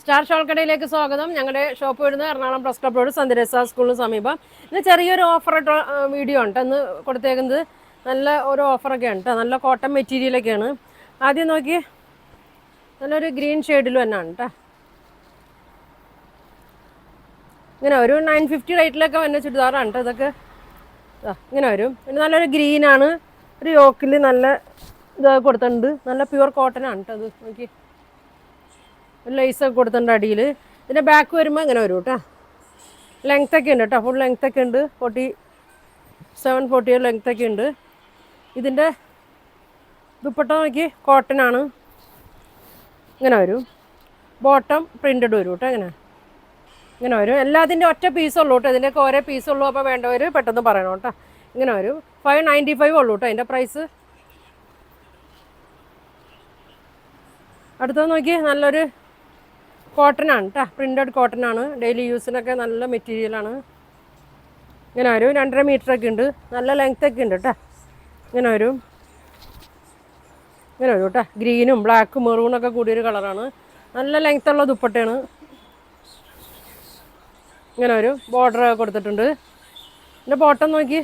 Star ഷോൾക്കടയിലേക്ക് സ്വാഗതം. ഞങ്ങളുടെ shop വരുന്നത് എറണാകുളം പ്രസ് ക്ലബ് റോഡ് സന്ദരസ സ്കൂളിന് സമീപം. ഇന്ന് ചെറിയൊരു ഓഫർ വീഡിയോ ഉണ്ട് ഇന്ന് കൊടുത്തേക്കുന്നത്. നല്ല ഒരു ഓഫറൊക്കെ ഉണ്ട്, നല്ല കോട്ടൺ മെറ്റീരിയലൊക്കെയാണ്. ആദ്യം നോക്കി, നല്ലൊരു ഗ്രീൻ ഷെയ്ഡിൽ തന്നെയാണ് കേട്ടോ. ഇങ്ങനെ ഒരു 950 റേറ്റിലൊക്കെ വന്ന ചുരിദാറാണ് കേട്ടോ ഇതൊക്കെ. ഇങ്ങനെ വരും. പിന്നെ നല്ലൊരു ഗ്രീനാണ്, ഒരു യോക്കിൽ നല്ല ഇതൊക്കെ കൊടുത്തിട്ടുണ്ട്. നല്ല പ്യുവർ കോട്ടനാണ് കേട്ടോ അത്. നോക്കി, ഒരു ലൈസൊക്കെ കൊടുത്തിട്ടുണ്ട് അടിയിൽ. ഇതിൻ്റെ ബാക്ക് വരുമ്പോൾ ഇങ്ങനെ വരും കേട്ടോ. ലെങ്ത്തൊക്കെ ഉണ്ട് കേട്ടോ, ഫുൾ ലെങ്ത്തൊക്കെ ഉണ്ട്. 47-48 ലെങ്ത്തൊക്കെ ഉണ്ട്. ഇതിൻ്റെ ദുപ്പട്ട നോക്കി, കോട്ടനാണ്. ഇങ്ങനെ വരും. ബോട്ടം പ്രിൻറ്റഡ് വരും കേട്ടോ. ഇങ്ങനെ വരും. എല്ലാത്തിൻ്റെ ഒറ്റ പീസുള്ളൂ കേട്ടോ. ഇതിൻ്റെയൊക്കെ ഓരോ പീസുള്ളൂ. അപ്പോൾ വേണ്ടവർ പെട്ടെന്ന് പറയണം കേട്ടോ. ഇങ്ങനെ വരും. 595 ഉള്ളൂ കേട്ടോ അതിൻ്റെ പ്രൈസ്. അടുത്തത് നോക്കി, നല്ലൊരു കോട്ടനാണ് കേട്ടോ, പ്രിൻറ്റഡ് കോട്ടനാണ്. ഡെയിലി യൂസിനൊക്കെ നല്ല മെറ്റീരിയലാണ്. ഇങ്ങനെ വരും. 2.5 മീറ്ററൊക്കെ ഉണ്ട്. നല്ല ലെങ്ത്തൊക്കെ ഉണ്ട് കേട്ടോ. ഇങ്ങനെ വരും കേട്ടോ. ഗ്രീനും ബ്ലാക്കും മെറൂണൊക്കെ കൂടിയൊരു കളറാണ്. നല്ല ലെങ്ത്തുള്ള ദുപ്പട്ടയാണ്. ഇങ്ങനെ വരും. ബോർഡർ കൊടുത്തിട്ടുണ്ട്. പിന്നെ ബോട്ടം നോക്കി,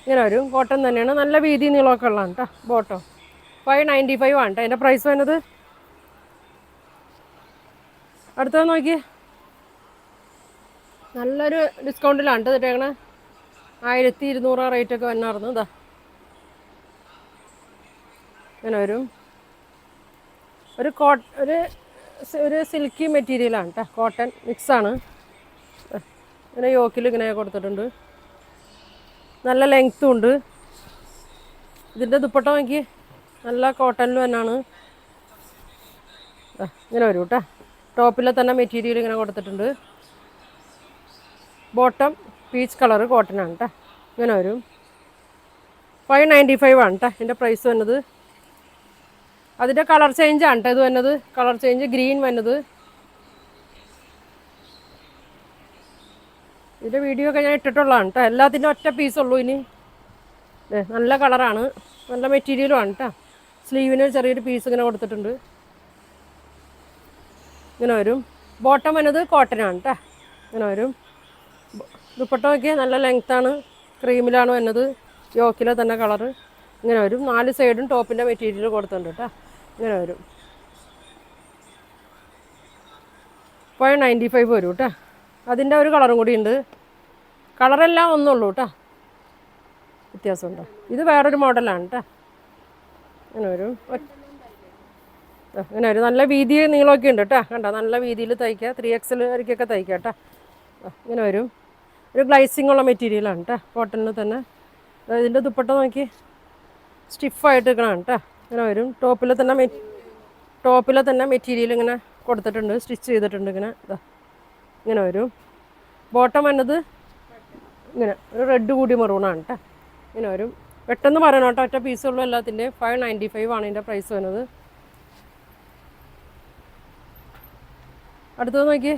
ഇങ്ങനെ വരും. കോട്ടൺ തന്നെയാണ്. നല്ല വീതി നീളമൊക്കെ ഉള്ളതാണ് കേട്ടോ ബോട്ടം. 595 ആണ് കേട്ടോ അതിൻ്റെ പ്രൈസ് വരുന്നത്. അടുത്തത് നോക്കി, നല്ലൊരു ഡിസ്കൗണ്ടിലാണ് കേട്ടോ ഇട്ടേക്കണേ. 1200 റേറ്റൊക്കെ വന്നായിരുന്നു. ഇതാ ഇങ്ങനെ വരും. ഒരു സിൽക്കി മെറ്റീരിയലാണ് കേട്ടോ, കോട്ടൺ മിക്സാണ്. ഇങ്ങനെ യോക്കിൽ ഇങ്ങനെ കൊടുത്തിട്ടുണ്ട്. നല്ല ലെങ്ത്തും ഉണ്ട്. ഇതിൻ്റെ ദുപ്പട്ട നോക്കി, നല്ല കോട്ടണിൽ തന്നെയാണ്. ഇങ്ങനെ വരും കേട്ടോ. ടോപ്പിലെ തന്നെ മെറ്റീരിയൽ ഇങ്ങനെ കൊടുത്തിട്ടുണ്ട്. ബോട്ടം പീച്ച് കളർ കോട്ടനാണ് കേട്ടോ. ഇങ്ങനെ വരും. 595 ആണ് കേട്ടോ ഇതിൻ്റെ പ്രൈസ് വന്നത്. അതിൻ്റെ കളർ ചേഞ്ചാണ് കേട്ടോ ഇത് വന്നത്. കളർ ചേഞ്ച് ഗ്രീൻ വന്നത്. ഇതിൻ്റെ വീഡിയോ ഒക്കെ ഞാൻ ഇട്ടിട്ടുള്ളതാണ് കേട്ടോ. എല്ലാത്തിൻ്റെ ഒറ്റ പീസുള്ളൂ ഇനി. നല്ല കളറാണ്, നല്ല മെറ്റീരിയലുമാണ് കേട്ടോ. സ്ലീവിന് ചെറിയൊരു പീസ് ഇങ്ങനെ കൊടുത്തിട്ടുണ്ട്. ഇങ്ങനെ വരും. ബോട്ടം വന്നത് കോട്ടനാണ് കേട്ടോ. ഇങ്ങനെ വരും. ദുപ്പട്ട നോക്കിയാൽ നല്ല ലെങ്ത്താണ്, ക്രീമിലാണ് വന്നത്. യോക്കിലെ തന്നെ കളറ്. ഇങ്ങനെ വരും. 4 സൈഡും ടോപ്പിൻ്റെ മെറ്റീരിയൽ കൊടുത്തിട്ടുണ്ട് കേട്ടോ. ഇങ്ങനെ വരും. 595 വരും കേട്ടോ. അതിൻ്റെ ഒരു കളറും കൂടി ഉണ്ട്. കളറെല്ലാം ഒന്നുള്ളൂ കേട്ടോ, വ്യത്യാസമുണ്ടോ. ഇത് വേറൊരു മോഡലാണ് കേട്ടോ. ഇങ്ങനെ വരും. ഇങ്ങനെ വരും. നല്ല വീതി നീളമൊക്കെ ഉണ്ട് കേട്ടോ. കണ്ടോ, നല്ല വീതിയിൽ തയ്ക്കുക. 3XL വരയ്ക്കൊക്കെ തയ്ക്കുക കേട്ടോ. ഇങ്ങനെ വരും. ഒരു ഗ്ലൈസിങ് ഉള്ള മെറ്റീരിയലാണ് കേട്ടോ, കോട്ടണിൽ തന്നെ. ഇതിൻ്റെ ദുപ്പട്ട നോക്കി, സ്റ്റിഫായിട്ട് നിൽക്കണം കേട്ടോ. ഇങ്ങനെ വരും. ടോപ്പിലെ തന്നെ മെറ്റീരിയൽ ഇങ്ങനെ കൊടുത്തിട്ടുണ്ട്, സ്റ്റിച്ച് ചെയ്തിട്ടുണ്ട്. ഇങ്ങനെ വരും. ബോട്ടം വന്നത് ഇങ്ങനെ ഒരു റെഡ് കൂടി മെറൂണാണ് കേട്ടോ. ഇങ്ങനെ വരും. പെട്ടെന്ന് പറയണം കേട്ടോ, ഒറ്റ പീസുള്ളൂ എല്ലാത്തിൻ്റെ. 595 ആണ് ഇതിൻ്റെ പ്രൈസ് വന്നത്. അടുത്തത് നോക്കി,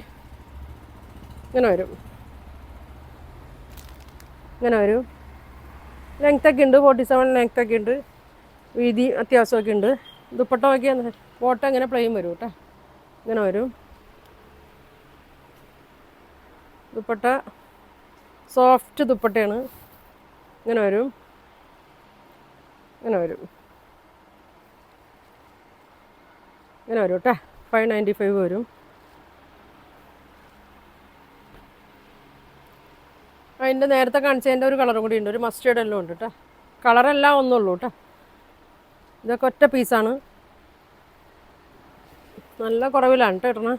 ഇങ്ങനെ വരും. ഇങ്ങനെ വരും. ലെങ്ത്തൊക്കെ ഉണ്ട്, 47 ലെങ്ത്തൊക്കെ ഉണ്ട്. വീതി അത്യാവശ്യമൊക്കെ ഉണ്ട്. ദുപ്പട്ട നോക്കിയാൽ ബോട്ടം ഇങ്ങനെ പ്ലെയിൻ വരും കേട്ടോ. ഇങ്ങനെ വരും. ദുപ്പട്ട സോഫ്റ്റ് ദുപ്പട്ടയാണ്. ഇങ്ങനെ വരും. ഇങ്ങനെ വരും. ഇങ്ങനെ വരും കേട്ടോ. 595 വരും. അതിൻ്റെ നേരത്തെ കാണിച്ചതിൻ്റെ ഒരു കളറും കൂടി ഉണ്ട്, ഒരു മസ്റ്റേർഡ് എല്ലാം ഉണ്ട് കേട്ടോ. കളറെല്ലാം ഒന്നുള്ളൂ കേട്ടോ. ഇതൊക്കെ ഒറ്റ പീസാണ്. നല്ല കുറവിലാണ് കേട്ടോ ഇടണേ.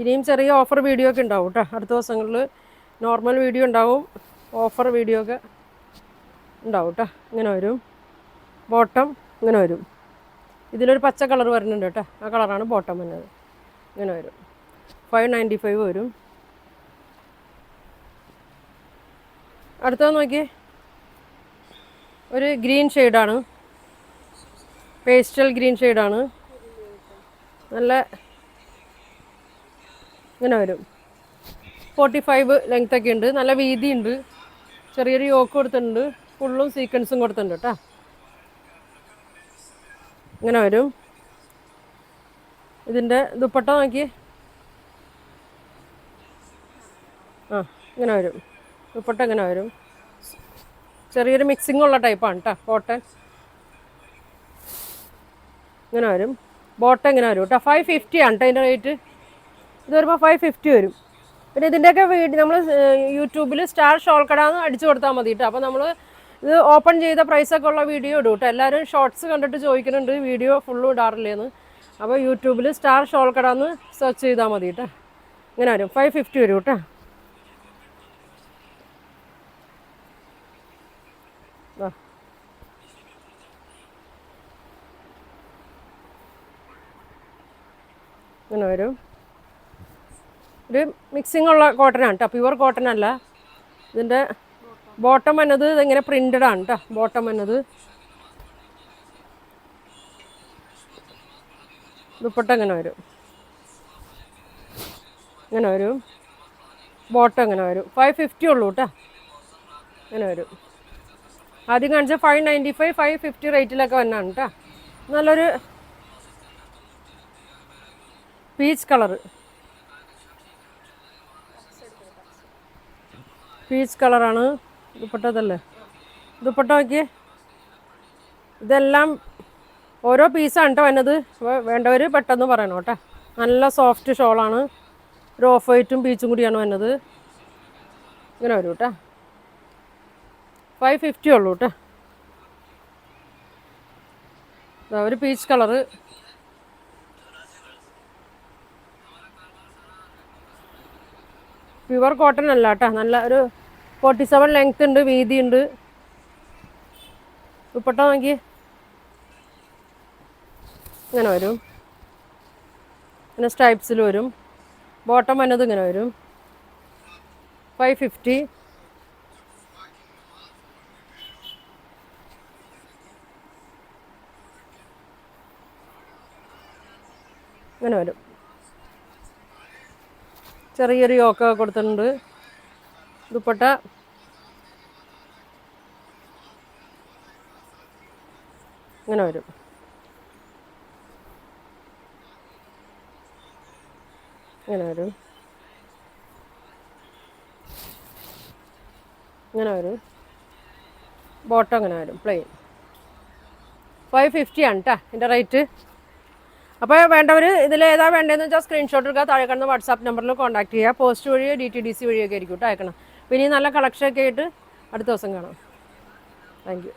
ഇനിയും ചെറിയ ഓഫർ വീഡിയോ ഒക്കെ ഉണ്ടാവും കേട്ടോ. അടുത്ത ദിവസങ്ങളിൽ നോർമൽ വീഡിയോ ഉണ്ടാവും, ഓഫർ വീഡിയോ ഒക്കെ ഉണ്ടാവും കേട്ടോ. ഇങ്ങനെ വരും. ബോട്ടം ഇങ്ങനെ വരും. ഇതിലൊരു പച്ച കളർ വരുന്നുണ്ട് കേട്ടോ, ആ കളറാണ് ബോട്ടം വരുന്നത്. ഇങ്ങനെ വരും. 595 വരും. അടുത്തത് നോക്കി, ഒരു ഗ്രീൻ ഷെയ്ഡാണ്, പേസ്റ്റൽ ഗ്രീൻ ഷെയ്ഡാണ്. നല്ല ഇങ്ങനെ വരും. 45 ലെങ്ത്തൊക്കെ ഉണ്ട്. നല്ല വീതിയുണ്ട്. ചെറിയൊരു യോക്ക് കൊടുത്തിട്ടുണ്ട്. ഫുള്ളും സീക്വൻസും കൊടുത്തിട്ടുണ്ട് കേട്ടോ. ഇങ്ങനെ വരും. ഇതിൻ്റെ ദുപ്പട്ട നോക്കി. ആ ഇങ്ങനെ വരും. ദുപ്പട്ട ഇങ്ങനെ വരും. ചെറിയൊരു മിക്സിംഗ് ഉള്ള ടൈപ്പാണ് കേട്ടോ. കോട്ടൺ ഇങ്ങനെ വരും. ബോട്ടം ഇങ്ങനെ വരും കേട്ടോ. 550 ആണ് കേട്ടോ ഇതിൻ്റെ റേറ്റ്. ഇത് വരുമ്പോൾ 550 വരും. പിന്നെ ഇതിൻ്റെയൊക്കെ വീഡിയോ നമ്മൾ യൂട്യൂബിൽ സ്റ്റാർ ഷോൾ കടാന്ന് അടിച്ചു കൊടുത്താൽ മതി കേട്ടോ. അപ്പോൾ നമ്മൾ ഇത് ഓപ്പൺ ചെയ്ത പ്രൈസൊക്കെ ഉള്ള വീഡിയോ ഇടും കേട്ടോ. എല്ലാവരും ഷോർട്സ് കണ്ടിട്ട് ചോദിക്കുന്നുണ്ട് വീഡിയോ ഫുള്ളും ഇടാറില്ലേന്ന്. അപ്പോൾ യൂട്യൂബിൽ സ്റ്റാർ ഷോൾ കടാന്ന് സെർച്ച് ചെയ്താൽ മതി കേട്ടോ. ഇങ്ങനെ വരും. 550 വരും കേട്ടോ. ഇങ്ങനെ വരും. ഒരു മിക്സിംഗ് ഉള്ള കോട്ടനാണ് കേട്ടോ. പ്യുവർ കോട്ടൺ അല്ല. ഇതിൻ്റെ ബോട്ടം എന്നത് ഇങ്ങനെ പ്രിൻ്റഡ് ആണ് കേട്ടോ. ബോട്ടം എന്നത് ദുപ്പട്ട ഇങ്ങനെ വരും. ഇങ്ങനെ വരും. ബോട്ടം ഇങ്ങനെ വരും. 550 ഉള്ളൂ കേട്ടോ. ഇങ്ങനെ വരും. ആദ്യം കാണിച്ച 595 550 റേറ്റിലൊക്കെ വന്നാണ് കേട്ടോ. നല്ലൊരു പീച്ച് കളറ്. പീച്ച് കളറാണ് ദുപ്പട്ടതല്ലേ. ദുപ്പട്ട നോക്കിയേ. ഇതെല്ലാം ഓരോ പീസാണ് കേട്ടോ വന്നത്. അപ്പോൾ വേണ്ടവർ പെട്ടെന്ന് പറയണം കേട്ടോ. നല്ല സോഫ്റ്റ് ഷോളാണ്. ഒരു ഓഫ് വൈറ്റും പീച്ചും കൂടിയാണ് വന്നത്. ഇങ്ങനെ വരും കേട്ടോ. 550 ഉള്ളൂ കേട്ടോ. ഒരു പീച്ച് കളറ്. പ്യുവർ കോട്ടൺ അല്ല കേട്ടോ. നല്ല ഒരു 47 ലെങ്ത് ഉണ്ട്, വീതി ഉണ്ട്. ദുപ്പട്ട നോക്കി ഇങ്ങനെ വരും. പിന്നെ സ്ട്രൈപ്സിൽ വരും. ബോട്ടം വന്നത് ഇങ്ങനെ വരും. 550. ഇങ്ങനെ വരും. ചെറിയൊരു യോക്കൊക്കെ കൊടുത്തിട്ടുണ്ട്. ദുപ്പട്ട ഇങ്ങനെ വരും. ഇങ്ങനെ വരും. ഇങ്ങനെ വരും. ബോട്ടം ഇങ്ങനെ വരും. പ്ലെയിൻ 550 ആണ് കേട്ടോ ഇതിൻ്റെ റേറ്റ്. അപ്പോൾ വേണ്ടവർ ഇതിലേതാ വേണ്ടതെന്ന് വെച്ചാൽ സ്ക്രീൻഷോട്ട് എടുക്കുക. താഴെ കാണുന്ന വാട്സാപ്പ് നമ്പറിൽ കോൺടാക്ട് ചെയ്യുക. പോസ്റ്റ് വഴിയോ DTDC വഴിയൊക്കെ ആയിരിക്കും കേട്ടോ അയക്കണം. പിന്നെ ഈ നല്ല കളക്ഷനൊക്കെ ആയിട്ട് അടുത്ത ദിവസം കാണാം. Thank you.